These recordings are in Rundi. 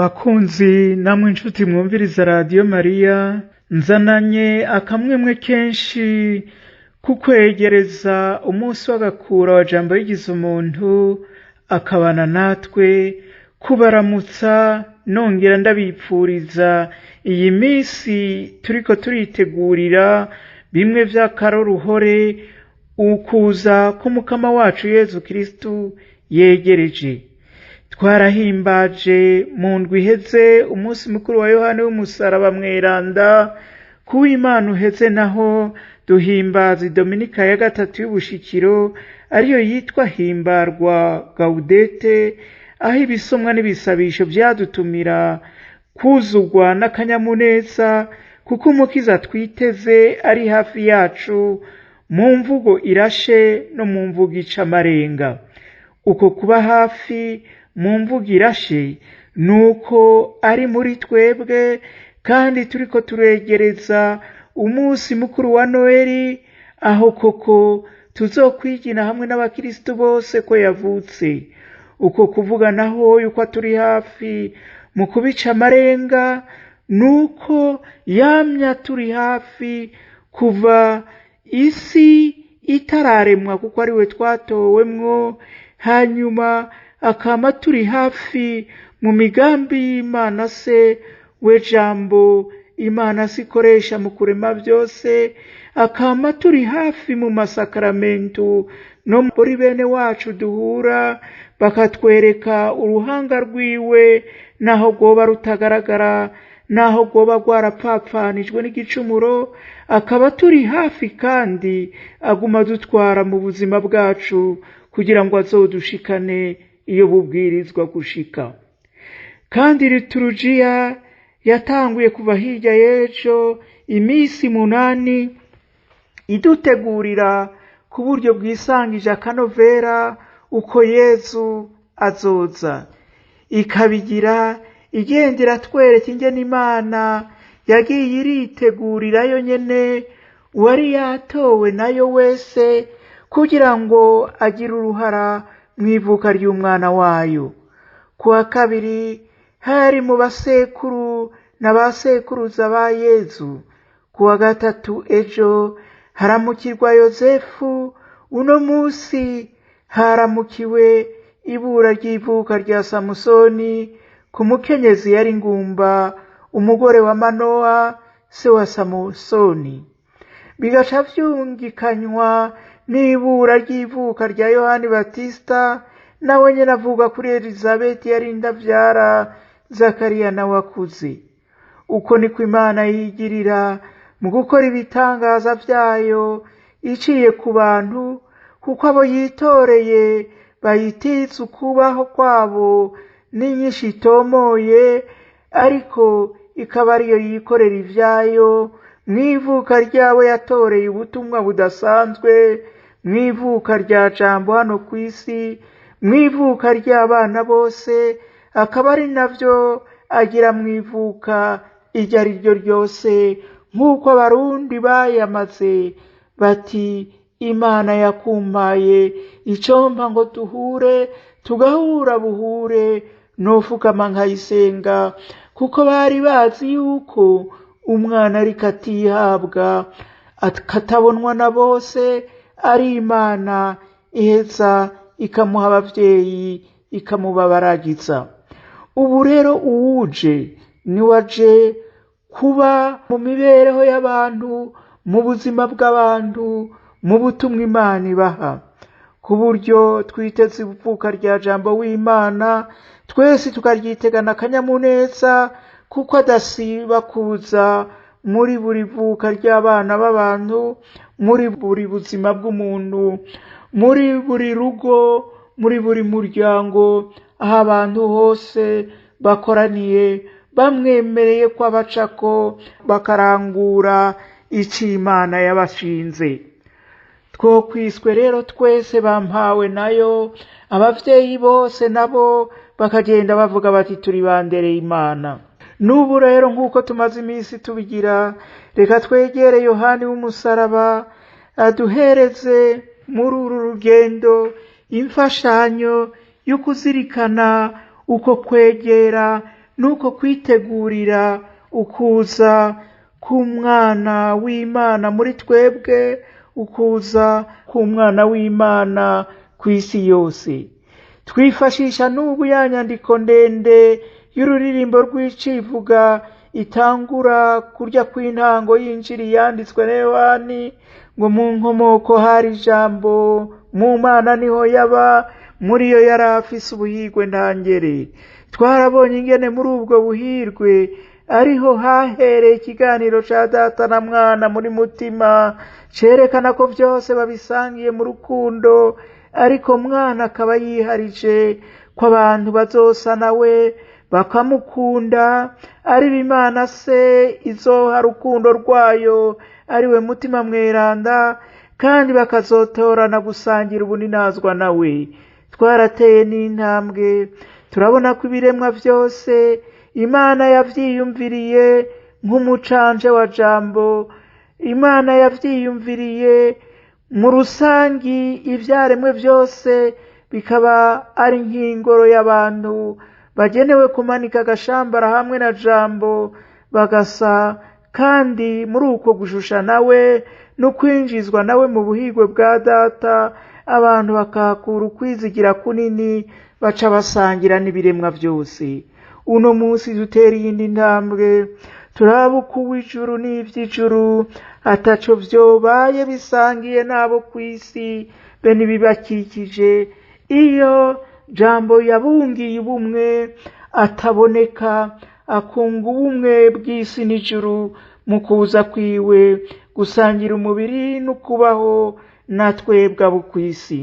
Bakunzi namwe inshuti mwumviriza Radio Maria, nzananye akamwemwe kenshi kukwegereza umunsi w'agakura wa jambo yigize umuntu akabana natwe, kubaramutsa nongera ndabipfuriza iyi minsi turiko turitegurira bimwe vy'akaroruhore ukuza k'umukama wacu Yezu Kristu yegereje. Twarahimbaje mu ndwi iheze umunsi mukuru wa Yohane w'umusaraba mweranda, kuw'Imana uheze naho duhimbaza Dominika ya gatatu y'ubushikiro ariyo yitwa himbarwa Gaudete, aho ibisomwa n'ibisabisho vyadutumira kuzugwa n'akanyamuneza kuko umukiza twiteze ari hafi yacu mu mvugo irashe no mu mvugo ica amarenga. Uko kuba hafi mu mvugo irashe nuko ari muri twebwe, kandi turiko turegereza umunsi mukuru wa Noeli, aho koko tuzokwigina hamwe n'abakristo bose ko yavutse. Uko kuvuga naho yuko turi hafi mu kubica amarenga, nuko yamya turi hafi kuva isi itararemwa, kuko ari we twatowemwo, hanyuma akama turi hafi mu migambi y'Imana se we jambo Imana sikoresha mu kurema byose, akama turi hafi mu masakaramentu no muri bene wacu duhura bakatwereka uruhanga rwiwe, naho rwoba rutagaragara, naho rwoba rwarapfapfanijwe n'igicumuro, akaba turi hafi kandi aguma dutwara mu buzima bwacu kugira ngo azodushikane iyo bubwirizwa gushika. Kandi liturujia yatanguye kuva hirya y'ejo imisi 8 idutegurira ku buryo bwisangije akanovera uko Yezu azoza, ikabigira igendera twereka ingene Imana yagiye iritegurira yo nyene uwari yatowe nayo wese kugira ngo agire uruhara mwivuka ry'umwana wayo. Kuwa kabiri hari mu basekuru na basekuruza ba Yezu. Kuwa gatatu ejo haramukirwa Yozefu. Uno musi haramukiwe ibura ry'ivuka rya Samusoni ku mukenyezi yari ngumba, umugore wa Manoa se wa Samusoni. Bigaca vyungikanywa n'ibura ry'ivuka rya Yohani Batista, nawe nyene avuga kuri Elizabeti yari ndavyara Zakariya na wakuze. Uko niko Imana yigirira mu gukora ibitangaza vyayo iciye ku bantu, kuko abo yitoreye bayitiza ukubaho kwabo n'inyinshi itomoye, ariko ikaba ariyo yikorera ivyayo mwivuka ryawe yatoreye ubutumwa budasanzwe, mwivuka rya jambo hano kw'isi, mwivuka ry'abana bose, akaba ari navyo agira mwivuka iryo ari ryo ryose, nk'uko abarundi bayamaze bati Imana yakumpaye icompa ngo duhure, tugahura buhure, nofukama nkayisenga, kuko bari bazi yuko umwana ariko atihabwa akatabonwa na bose, ari Imana iheza ikamuha abavyeyi ikamubabaragiza. Ubu rero uwuje ni waje kuba mu mibereho y'abantu, mu buzima bw'abantu, mu butumwa Imana ibaha, ku buryo twiteze ivuka rya jambo w'Imana twese tukaryitegana akanyamuneza, kuko adasiba kuza muri buri vuka ry'abana b'abantu, muri buri buzima bw'umuntu, muri buri rugo, muri buri muryango, aho abantu hose bakoraniye bamwemereye ko abacako bakarangura ico Imana yabashinze. Twokwiswe rero twese bampawe nayo, abavyeyi bose nabo bakagenda bavuga bati turi bandereye Imana. N'ubu rero nk'uko tumaze iminsi tubigira, reka twegere Yohani w'umusaraba aduhereze muri uru rugendo imfashanyo yo kuzirikana uko kwegera nuko kwitegurira ukuza k'umwana w'Imana muri twebwe, ukuza k'umwana w'Imana kw'isi yose. Twifashisha n'ubu ya nyandiko ndende y'ururirimbo rw'icivuga itangura kurya kw'intango y'injiri yanditswe na Yohani, ngo mu nkomoko hari ijambo, mu Mana niho yaba, muri yo yari afise ubuhirwe ntangere. Twarabonye ingene muri ubwo buhirwe ariho hahereye ikiganiro ca Data na Mwana muri mutima, cerekana ko vyose babisangiye mu rukundo, ariko Mwana akaba yiharije ko abantu bazosa nawe bakamukunda, ari Imana se izoha rukundo rwayo ariwe mutima mweranda, kandi bakazotorana gusangira ubuninazwa nawe. Twarateye n'intambwe, turabona ko ibiremwa vyose Imana yavyiyumviriye nk'umucanje wa jambo. Imana yavyiyumviriye mu rusangi, ivyaremwe vyose bikaba ari nk'ingoro y'abantu bagenewe kumanika agashambara hamwe na jambo, bagasa kandi muri uko gushusha nawe no kwinjizwa nawe mu buhigwe bwa Data, abantu bakakura ukwizigira kunini, baca basangira n'ibiremwa vyose. Uno munsi dutera iyindi ntambwe, turaba uko uw'ijuru n'ivy'ijuru ataco vyobaye bisangiye n'abo kw'isi be n'ibibakikije, iyo jambo yabungiye ubumwe ataboneka, akunga ubumwe bw'isi n'ijuru mu kuza kwiwe, gusangira umubiri n'ukubaho na twebwe abo kw'isi.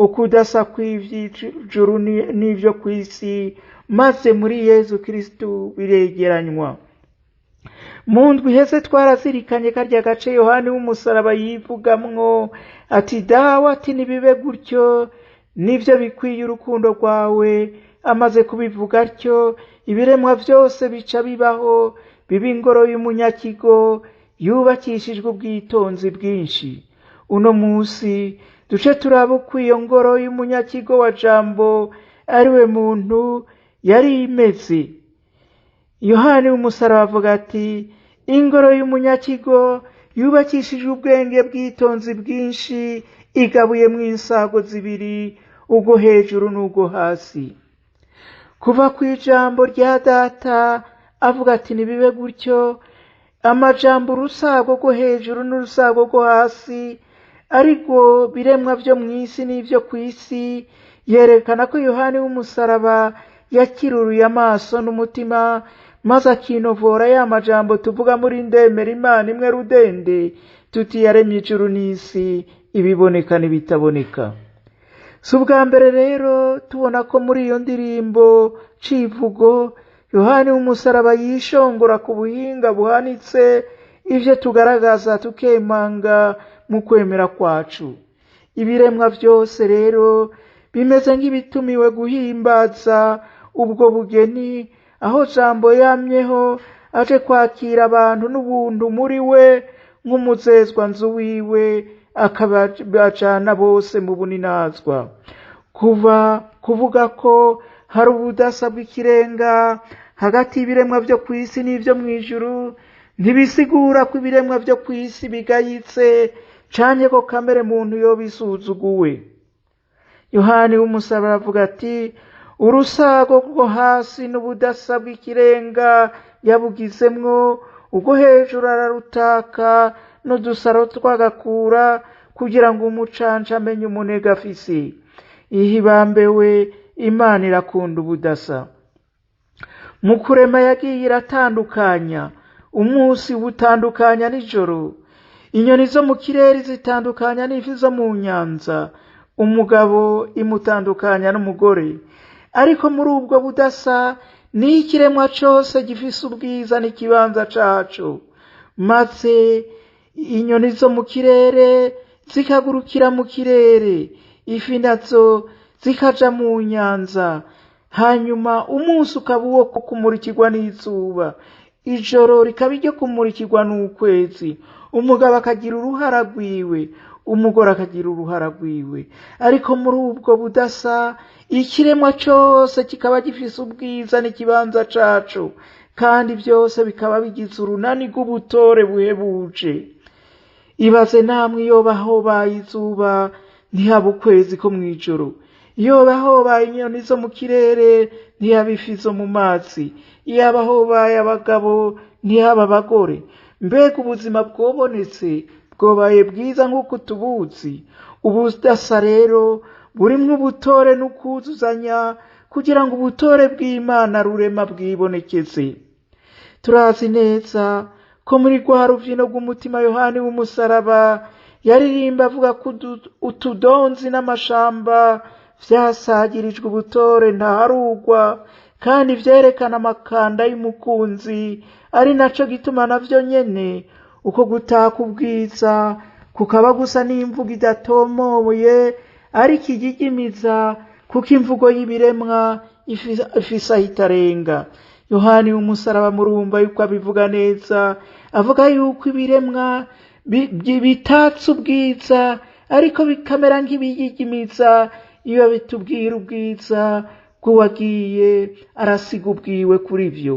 Ukudasa kw'ivy'ijuru n'ivyo kw'isi maze muri Yezu Kristu biregeranywa. Mu ndwi iheze twarazirikanye karya gace Yohani w'umusaraba yivugamwo ati, dawe ati nibibe gutyo, nivyo bikwiye urukundo rwawe. Amaze kubivuga atyo, ibiremwa vyose bica bibaho, biba ingoro y'umunyakigo yubakishijwe ubwitonzi bwinshi. Uno musi duce turaba uko iyo ngoro y'umunyakigo wa jambo ariwe muntu yari imeze. Yohani w'umusaraba avuga ati, ingoro y'umunyakigo yubakishijwe ubwenge bw'itonzi bwinshi, igabuye mu insago zibiri, ubwo hejuru n'ubwo hasi. Kuva ku ijambo rya Data avuga ati nibibe gutyo, amajambo urusago rwo hejuru n'urusago rwo hasi, ariko biremwa vyo mw'isi n'ivyo kw'isi, yerekana ko Yohani w'umusaraba yakiruruye amaso n'umutima, maze akinovora ya majambo tuvuga muri ndemera Imana imwe rudende, tuti yaremye ijuru n'isi, ibiboneka n'ibitaboneka. Si ubwa mbere rero tubona ko muri iyo ndirimbo civugo Yohani w'umusaraba yishongora ku buhinga buhanitse, ivyo tugaragaza tukemanga mu kwemera kwacu. Ibiremwa vyose rero bimeze nk'ibitumiwe guhimbaza ubwo bugeni, aho jambo yamyeho aje kwakira abantu n'ubuntu muri we nk'umuzezwa nzu wiwe, akabajana bose mu buninazwa. Kuvuga ko hari ubudasa bw'ikirenga hagati y'ibiremwa vyo kw'isi n'ivyo mw'ijuru, ntibisigura ko ibiremwa vyo kw'isi bigayitse canke ko kamere muntu yoba isuzuguwe. Yohani w'umusaraba aravuga ati, urusago rwo hasi n'ubudasa bw'ikirenga yabugizemwo, ubwo hejuru ararutaka n'udusaro twagakura, kugira ngo umucanje amenye umunega afise. Ihibambewe Imana irakunda ubudasa. Mu kurema yagiye iratandukanya, umunsi ubutandukanya n'ijoro, inyoni zo mu kirere zitandukanya n'ifi zo mu nyanza, umugabo imutandukanya n'umugore. Ariko muri ubwo budasa ni ikiremwa cose gifise ubwiza n'ikibanza caco, maze inyoni zo mu kirere zikagurukira mu kirere, ifi nazo zikaja mu nyanza, hanyuma umunsi ukaba uwo kumurikirwa n'izuba, ijoro rikaba iryo kumurikirwa n'ukwezi. umugabo akagira uruhara rwiwe, umugore akagira uruhara rwiwe. Ariko muri ubwo budasa ikiremwa cyose kikaba gifise ubwiza n'ikibanza caco, kandi byose bikaba bigize urunani rw'ubutore buhebuje. Ibaze namwe iyo bahobaye izuba ntihaba ukwezi ko mw'ijoro, iyo bahobaye inyoni zo mu kirere ntihaba ifi zo mu mazi, iyo bahobaye abagabo ntihaba abagore. Mbega ubuzima bwobonetse bwobaye bwiza nk'uko tubuzi. Ubudasa rero burimwo ubutore n'ukuzuzanya kugira ngo ubutore bw'Imana rurema bwibonekeze. Turazi neza ko muri rwa ruvino rw'umutima Yohani w'umusaraba yaririmba avuga ko utudonzi n'amashamba vyasagirijwe ubutore ntaharugwa, kandi vyerekana amakanda y'umukunzi, ari naco gituma navyo nyene uko gutaka ubwiza kukaba gusa n'imvugo idatomoye ariko igigimiza, kuko imvugo y'ibiremwa ifise aho itarenga. Yohani w'umusaraba murumva yuko abivuga neza, avuga yuko ibiremwa bitatse ubwiza ariko bikamera nk'ibiyigimiza iyo bitubwira ubwiza bw'uwagiye arasiga ubwiwe kuri vyo.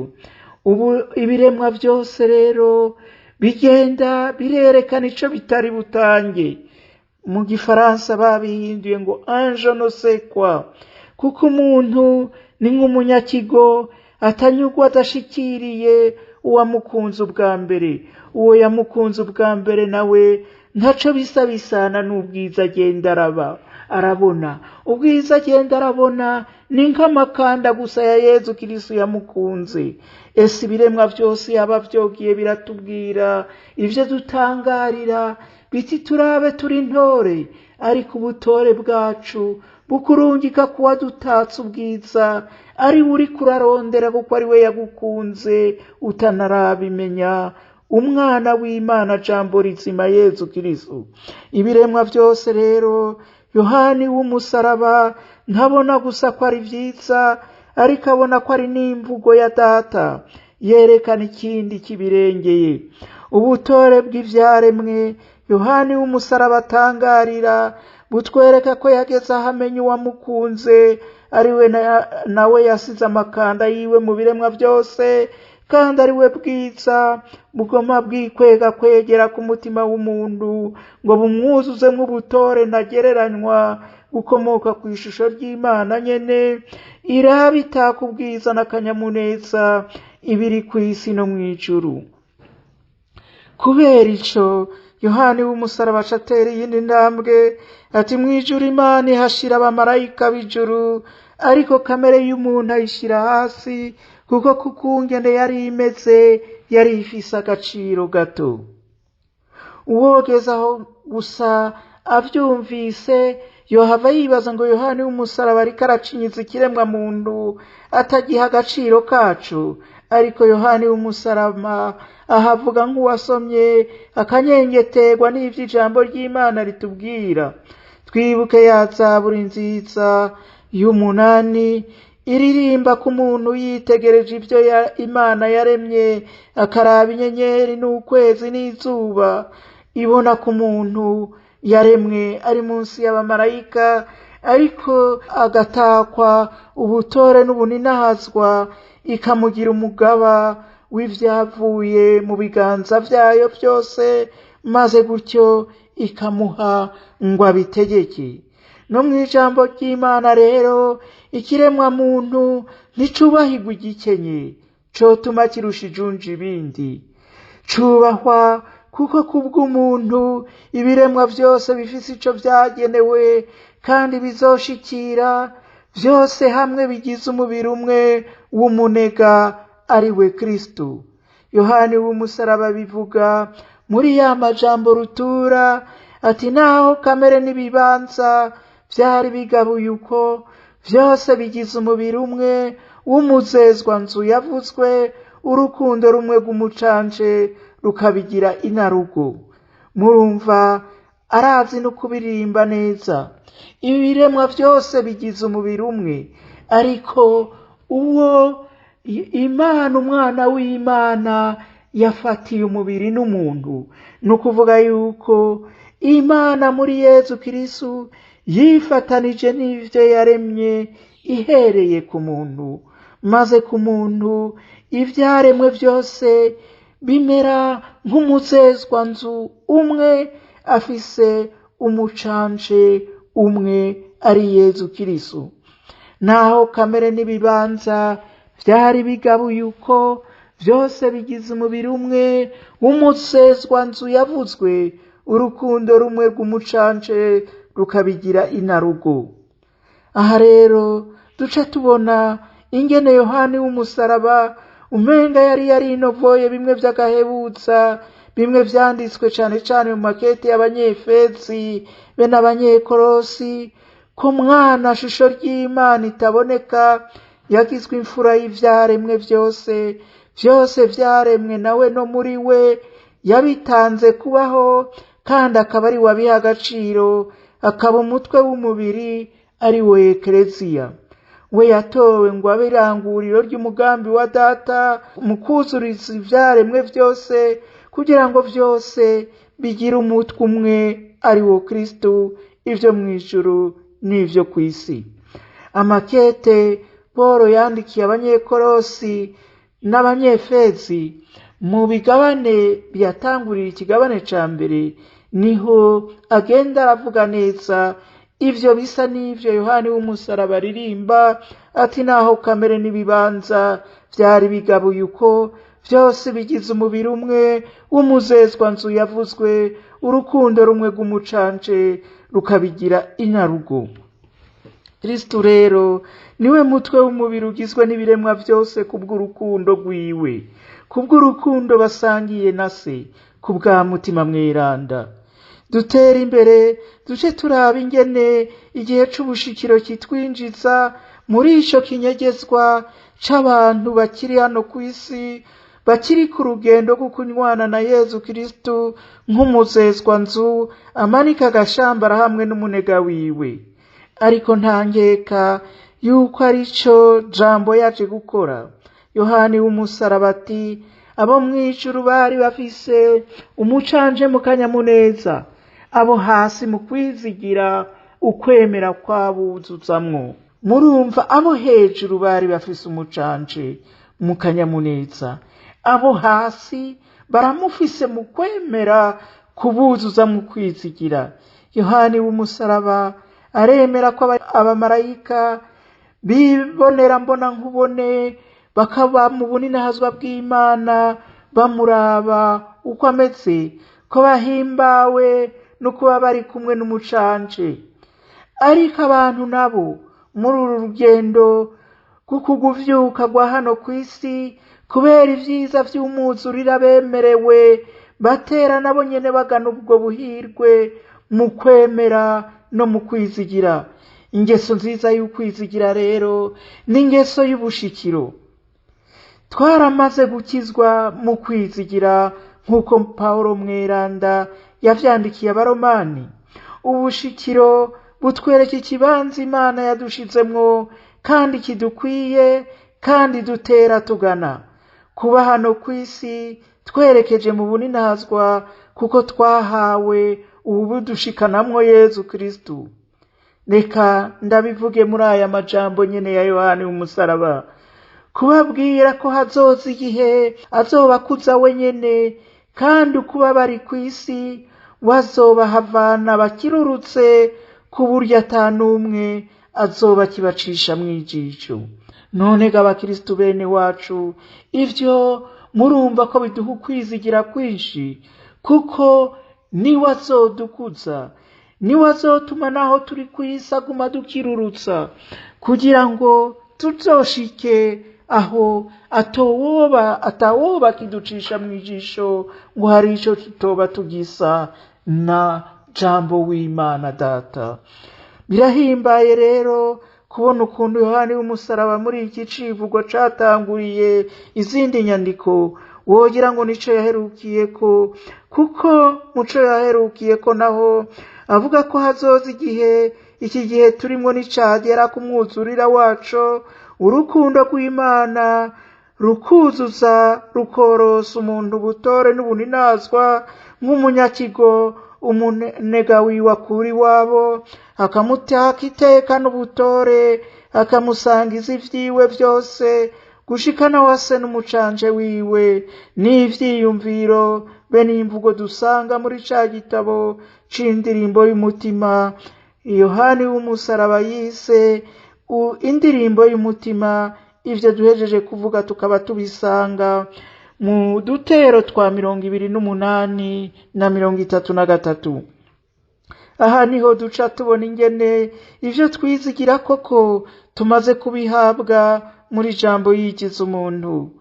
Ubu ibiremwa byose rero bigenda birerekana ico bitari butange. Mu gifaransa babihinduye ngo ange ne sais quoi, kuko umuntu ni nk'umunyakigo atanyurwa adashikiriye uwamukunze ubwa mbere. Uwo yamukunze ubwa mbere nawe ntaco bisa bisana n'ubwiza agenda arabona. Ubwiza agenda arabona ni nk'amakanda gusa ya Yezu Kristo yamukunze. Ese ibiremwa byose yaba vyogiye biratubwira ivyo dutangarira biti turabe turi ntore, ariko ubutore bwacu bukurungika kuwa dutatse ubwiza ari uri kurarondera, kuko ari we yagukunze utanarabimenya, umwana w'Imana jambo rizima Yezu Kristo. Ibiremwa byose rero Yohani w'umusaraba ntabona gusa ko ari vyiza, ariko abona ko ari n'imvugo ya data yerekana ikindi kibirengeye. Ubutore bw'ivyaremwe Yohani w'umusaraba atangarira butwereka ko yageze aho amenya uwamukunze, ari we nawe yasize amakanda yiwe mu biremwa byose, kandi ari we bwiza bugoma bwikwega kwegera ku mutima w'umuntu ngo bumwuzuze nk'ubutore ntagereranywa bukomoka ku ishusho ry'Imana nyene, iraba itaka ubwiza n'akanyamuneza ibiri ku isi no mw'ijuru. Kubera ico Yohani w'umusaraba acatera iyindi ntambwe, ati mw'ijuru Imana ihashira abamarayika b'ijuru, ariko kamere y'umuntu ayishira hasi, kuko kukungene yari imeze yari ifise agaciro gato. Uwogeza aho gusa avyumvise yohava yibaza ngo Yohani w'umusaraba ariko aracinyiza ikiremwa muntu atagiha agaciro kacu. Ariko Yohani w'umusaraba ahavuga nk'uwasomye akanyengeterwa n'ivyo ijambo ry'Imana ritubwira. Twibuke ya zaburi nziza y'umunani iririmba ku muntu yitegereje ivyo Imana yaremye, akaraba inyenyeri n'ukwezi n'izuba, ibona ku muntu yaremwe ari munsi y'abamarayika, ariko agatakwa ubutore n'ubuninahazwa, ikamugira umugaba w'ivyavuye mu biganza vyayo byose, maze gutyo ikamuha ngo abitegeke. No mw'ijambo ry'Imana rero ikiremwa muntu nticubahirwa igikenye, cotuma kirusha ijunja ibindi. Cubahwa kuko kubw'umuntu ibiremwa byose bifise ico vyagenewe kandi bizoshikira, byose hamwe bigize umubiri umwe w'umunega ari we Kristo. Yohani w'umusaraba bivuga muri ya majambo rutura ati naho kamere n'ibibanza vyari bigabuye uko, byose bigize umubiri umwe w'umuzezwa nzu yavuzwe, urukundo rumwe rw'umucanje rukabigira inarugo. Murumva arazi no kubiririmba neza. Ibiremwa byose bigize umubiri umwe, ariko uwo Imana umwana w'Imana yafatiye umubiri n'umuntu. ni ukuvuga yuko Imana muri Yezu Kristu yifatanije n'ivyo yaremye ihereye ku muntu, maze ku muntu ivyaremwe vyose bimera nk'umuzezwanzu umwe afise umucanje umwe ari Yezu Kristu. Naho kamere n'ibibanza vyari bigabuye uko vyose bigize umubiri umwe w'umuzezwanzu yavuzwe, urukundo rumwe rw'umucanje rukabigira inarugo. Aha rero duca tubona ingene Yohani w'umusaraba umenga yari yarinovoye bimwe vy'agahebutsa, bimwe vyanditswe cane cane mu makete y'abanyefezi be n'abanyekorosi, ko mwana shusho ry'Imana itaboneka yagizwe imfura y'ivyaremwe vyose, vyose vyaremwe nawe no muri we yabitanze kubaho, kandi akaba ari wabiha agaciro, akaba umutwe w'umubiri ari we Ekleziya. We yatowe ngo abe iranguriro ry'umugambi wa Data mu kwuzuriza ivyaremwe vyose, kugira ngo vyose bigire umutwe umwe ari wo Kristu, ivyo mw'ijuru n'ivyo kw'isi. Amakete Pawulo yandikiye abanyekorosi n'abanyefezi mu bigabane biyatangurira ikigabane ca mbere, niho agenda aravuga neza ivyo bisa n'ivyo Yohani w'umusaraba aririmba ati, naho kamere n'ibibanza vyari bigabuye uko vyose bigize umubiri umwe w'umuzezwanzu yavuzwe, urukundo rumwe rw'umucanje rukabigira inarugo. Kristu rero niwe mutwe w'umubiri ugizwe n'ibiremwa vyose kubw'urukundo rwiwe, kubw'urukundo basangiye na se, kubwa mutima mweranda. Dutera imbere duce turaba ingene igihe c'ubushikiro kitwinjiza muri ico kinyegezwa c'abantu bakiri hano kw'isi, bakiri ku rugendo rwo kunywana na Yezu Kristu nk'umuzezwanzu amanika agashambara hamwe n'umunega wiwe. Ariko nta nkeka yuko arico jambo yaje gukora. Yohani w'umusaraba ati, abo mw'ijuru bari bafise umucanje mu kanyamuneza, abo hasi mu kwizigira ukwemera kwabuzuzamwo. Murumva, abo hejuru bari bafise umucanje mu kanyamuneza, abo hasi baramufise mu kwemera kubuzuza mu kwizigira. Yohani w'umusaraba aremera ko abamarayika bibonera mbona nkubone bakaba mu buninahazwa bw'Imana bamuraba uko ameze, ko bahimbawe no kuba bari kumwe n'umucanje. Ariko abantu nabo muri uru rugendo rw'ukuguvyuka rwa hano kw'isi, kubera ivyiza vy'umwuzurira bemerewe, batera nabo nyene bagana ubwo buhirwe mu kwemera no mu kwizigira. Ingeso nziza y'ukwizigira rero ni ingeso y'ubushikiro. Twaramaze gukizwa mu kwizigira nk'uko Pawulo mweranda yavyandikiye Abaromani. Ubushikiro butwereka ikibanza Imana yadushizemwo kandi kidukwiye, kandi dutera tugana kuba hano kw'isi twerekeje mu buninahazwa, kuko twahawe ubu budushikanamwo Yezu Kristu. Reka ndabivuge muri aya majambo nyene ya Yohani w'umusaraba, kubabwira ko hazoza igihe azobakuza we nyene, kandi ukuba bari kw'isi wazobahavana bakirurutse, ku buryo ata n'umwe azoba kibacisha mw'ijisho. None ga bakristu bene wacu, ivyo murumva ko biduha ukwizigira kwinshi, kuko niwe azodukuza, niwe azotuma naho turi kw'isi aguma dukirurutsa, kugira ngo tuzoshike aho atawoba kiducisha mw'ijisho ngo hari ico tutoba tugisa na jambo w'Imana Data. Birahimbaye rero kubona ukuntu Yohani w'umusaraba muri iki civugo catanguriye izindi nyandiko wogira ngo nico yaherukiyeko, kuko muco yaherukiyeko naho avuga ko hazoza igihe, iki gihe turimwo nicagera ku mwuzurira waco, urukundo rw'Imana rukuzuza rukorosa umuntu ubutore n'ubuninazwa nk'umunyakigo umunega wiwe akura iwabo akamutaka iteka n'ubutore akamusangiza ivyiwe vyose gushikana wase n'umucanje wiwe n'ivyiyumviro be n'imvugo dusanga muri ca gitabo c'indirimbo y'umutima Yohani w'umusaraba yise indirimbo y'umutima. Ivyo duhejeje kuvuga tukaba tubisanga mu dutero twa 28 na 33. Aha niho duca tubona ingene ivyo twizigira koko tumaze kubihabwa muri jambo yigize umuntu.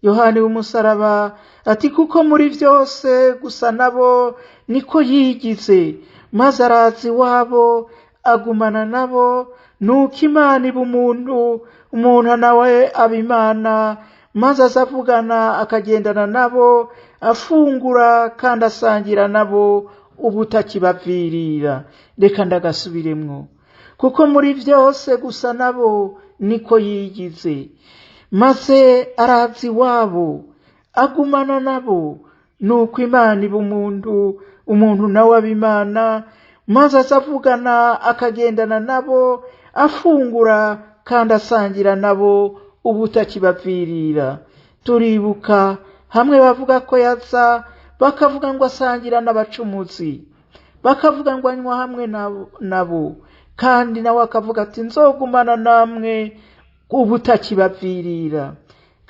Yohani w'umusaraba ati kuko muri vyose gusa nabo niko yigize, maze arazi wabo agumana nabo, nuko Imana iba umuntu, umuntu nawe aba Imana, maze azavugana akagendana nabo, afungura kandi asangira nabo ubutakibavirira. Reka ndagasubiremwo. Kuko muri vyose gusa nabo niko yigize, maze arazi wabo agumana nabo, nuko Imana iba umuntu, umuntu nawe aba Imana, maze azavugana akagendana nabo, afungura kandi asangira nabo ubutakibavirira. Turibuka hamwe bavuga ko yaza, bakavuga ngo asangira n'abacumuzi, bakavuga ngo anywa hamwe nabo, kandi nawe akavuga ati nzogumana namwe ubutakibavirira.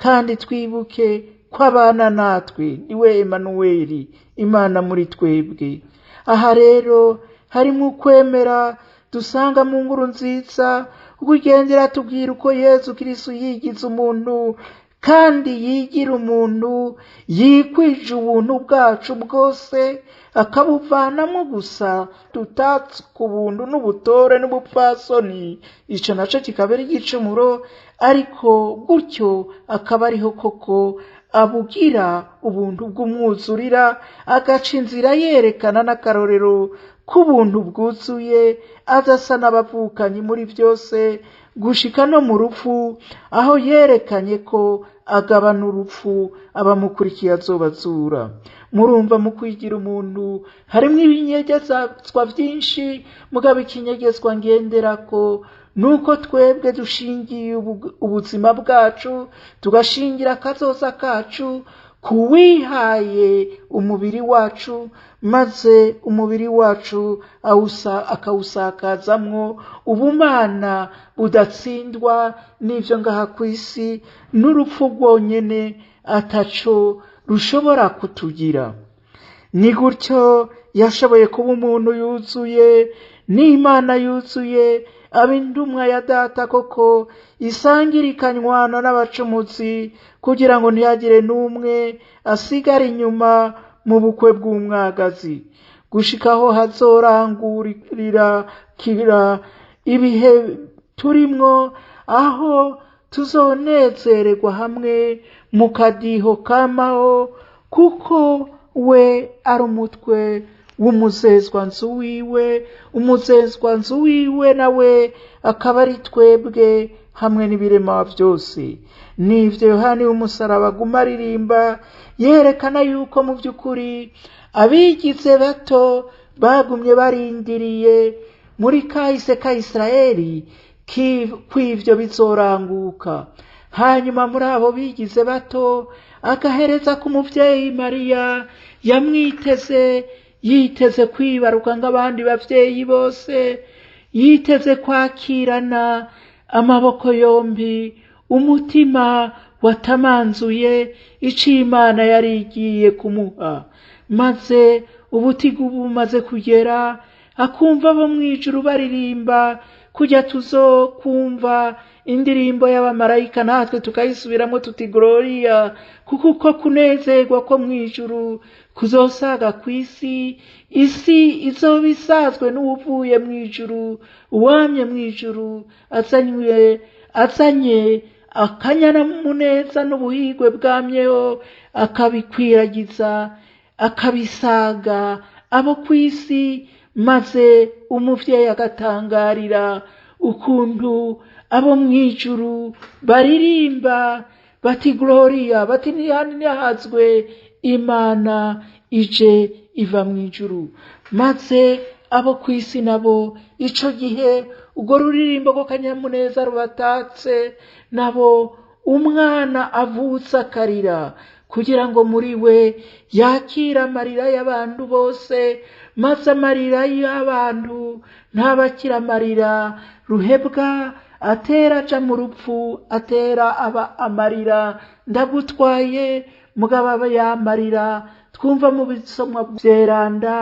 Kandi twibuke ko abana natwe niwe Emanueli, Imana muri twebwe. Aha rero harimo ukwemera dusanga mu nkuru nziza, ugendera tubwira uko Yesu Kristo yigize umuntu kandi yigira umuntu, yikwije ubuntu bwacu bwose akabuvanamo gusa tutatse ku buntu n'ubutore n'ubupfasoni. Ico naco kikaba ari igicumuro, ariko gutyo akaba ariho koko abugira ubuntu bw'umwuzurira, agaca inzira yerekana n'akarorero k'ubuntu bwuzuye, adasa n'abavukanyi muri byose, gushika no mu rupfu, aho yerekanye ko agabana urupfu abamukurikiye azobazura. Murumva mu kwigira umuntu harimo ibinyegezwa byinshi, mugabo ikinyegezwa ngenderako nuko twebwe dushingiye ubuzima bwacu, tugashingira akazoza kacu kuwihaye umubiri wacu, maze umubiri wacu akawusakazamwo ubumana budatsindwa n'ivyo ngaha kw'isi, n'urupfu rwonyene ataco rushobora kutugira. Ni gutyo yashoboye kuba umuntu yuzuye n'Imana yuzuye, aba indumwa ya Data koko, isangira ikanywana n'abacumuzi, kugira ngo ntihagire n'umwe asigara inyuma mu bukwe bw'umwagazi, gushikaho hazorangurira kira ibihe turimwo, aho tuzonezererwa hamwe mu kadiho kamaho, kuko we ari umutwe w'umuzezwanzu wiwe, umuzezwanzu wiwe nawe akaba ari twebwe hamwe n'ibirema byose. Nivyo Yohani w'umusaraba aguma aririmba, yerekana yuko mu by'ukuri abigize bato bagumye barindiriye muri kahise ka Isirayeli kw'ivyo bizoranguka. Hanyuma muri abo bigize bato agahereza ku muvyeyi Mariya, yamwiteze, yiteze kwibaruka nk'abandi bavyeyi bose, yiteze kwakirana amaboko yombi, umutima watamanzuye ico Imana yari igiye kumuha. Maze ubutigu bumaze kugera, akumva abo mwijuru baririmba, kujya tuzokumva indirimbo y'abamarayika natwe tukayisubiramo tuti Gloria, kuko uko kunezerwa ko mwijuru kuzosaga kw'isi, isi izoba isazwe n'uwuvuye mwijuru, uwamye mwijuru azanye akanyamuneza n'ubuhigwe bwamyeho, akabikwiragiza akabisaga abo kw'isi. Maze umuvyeyi agatangarira ukuntu abo mwijuru baririmba bati gloria, bati ntihazwe Imana ije iva mu ijuru. Maze abo kw'isi nabo ico gihe ubwo ruririmbo rw'akanyamuneza rubatatse, nabo umwana avutse akarira kugira ngo muri we yakire amarira y'abantu bose, maze amarira y'abantu ntabakira amarira ruhebwa atera aja mu rupfu, atera aba amarira ndagutwaye mugabo aba yamarira twumva mu bisomwa vyeranda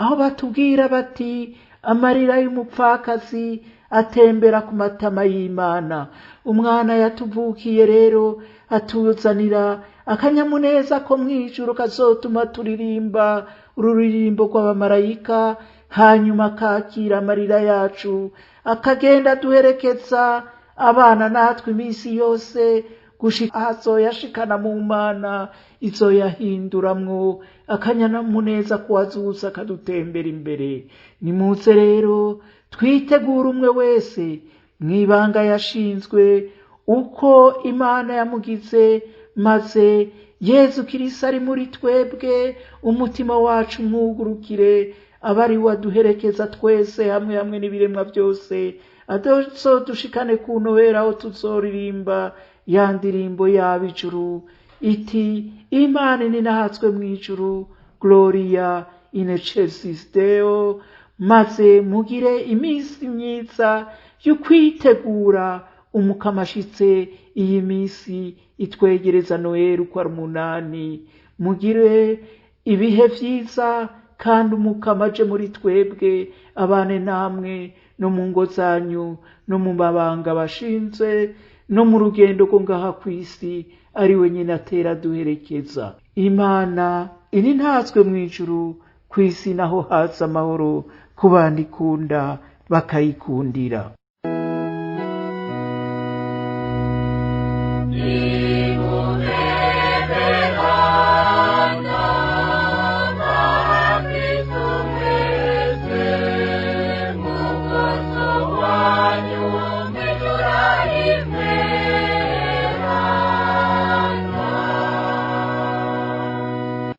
aho batubwira bati amarira y'umupfakazi atembera ku matama y'Imana. Umwana yatuvukiye rero atuzanira akanyamuneza ko mwijuru kazotuma turirimba ururirimbo rw'abamarayika, hanyuma akakira amarira yacu akagenda duherekeza abana natwe iminsi yose gushika azoyashikana mu Mana izoyahinduramwo akanyamuneza kuwazuza akadutembera imbere. Nimuze rero twitegura umwe wese mwibanga yashinzwe uko Imana yamugize, maze Yezu Kristo ari muri twebwe umutima wacu mwugurukire, abari waduherekeza twese hamwe hamwe n'ibiremwa byose, azodushikane ku nowera aho tuzoririmba ya ndirimbo y'ab'ijuru iti Imana ninahatswe mu ijuru, gloria in excelsis Deo. Maze mugire iminsi myiza yo kwitegura umukama ashitse. Iyi minsi itwegereza Noel uko ari 8. Mugire ibihe vyiza kandi umukama aje muri twebwe, abane namwe no mu ngo zanyu no mu mabanga bashinze no mu rugendo rwo ngaha kw'isi ari we nyine atera duherekeza. Imana iri ntatswe mu ijuru, kw'isi naho haza amahoro ku bandikunda bakayikundira.